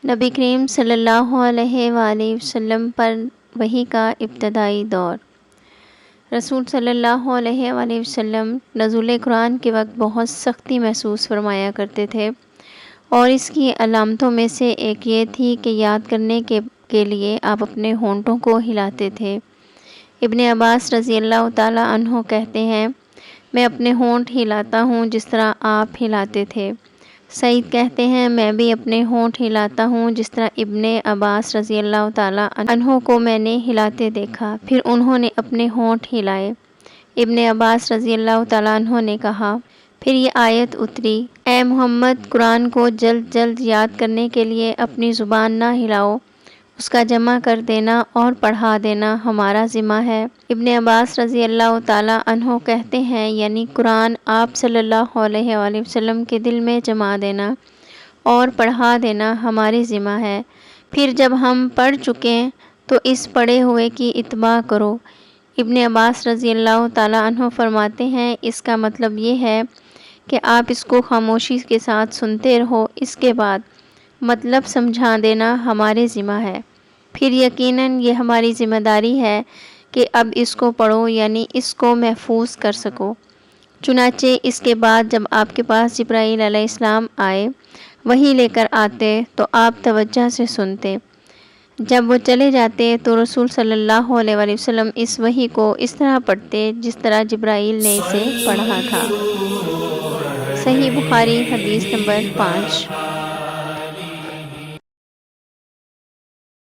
نبی کریم صلی اللہ علیہ وآلہ وسلم پر وحی کا ابتدائی دور۔ رسول صلی اللہ علیہ وآلہ وسلم نزول قرآن کے وقت بہت سختی محسوس فرمایا کرتے تھے، اور اس کی علامتوں میں سے ایک یہ تھی کہ یاد کرنے کے لیے آپ اپنے ہونٹوں کو ہلاتے تھے۔ ابن عباس رضی اللہ تعالیٰ عنہ کہتے ہیں، میں اپنے ہونٹ ہلاتا ہوں جس طرح آپ ہلاتے تھے۔ سعید کہتے ہیں، میں بھی اپنے ہونٹ ہلاتا ہوں جس طرح ابن عباس رضی اللہ تعالیٰ عنہ کو میں نے ہلاتے دیکھا، پھر انہوں نے اپنے ہونٹ ہلائے۔ ابن عباس رضی اللہ تعالیٰ عنہ نے کہا، پھر یہ آیت اتری، اے محمد، قرآن کو جلد جلد یاد کرنے کے لیے اپنی زبان نہ ہلاؤ، اس کا جمع کر دینا اور پڑھا دینا ہمارا ذمہ ہے۔ ابن عباس رضی اللہ تعالیٰ عنہ کہتے ہیں، یعنی قرآن آپ صلی اللہ علیہ وآلہ وسلم کے دل میں جما دینا اور پڑھا دینا ہمارے ذمہ ہے، پھر جب ہم پڑھ چکیں تو اس پڑھے ہوئے کی اتباع کرو۔ ابن عباس رضی اللہ تعالیٰ عنہ فرماتے ہیں، اس کا مطلب یہ ہے کہ آپ اس کو خاموشی کے ساتھ سنتے رہو، اس کے بعد مطلب سمجھا دینا ہمارے ذمہ ہے، پھر یقیناً یہ ہماری ذمہ داری ہے کہ اب اس کو پڑھو، یعنی اس کو محفوظ کر سکو۔ چنانچہ اس کے بعد جب آپ کے پاس جبرائیل علیہ السلام آئے، وحی لے کر آتے تو آپ توجہ سے سنتے، جب وہ چلے جاتے تو رسول صلی اللہ علیہ وآلہ وسلم اس وحی کو اس طرح پڑھتے جس طرح جبرائیل نے اسے پڑھا تھا۔ صحیح بخاری حدیث نمبر 5۔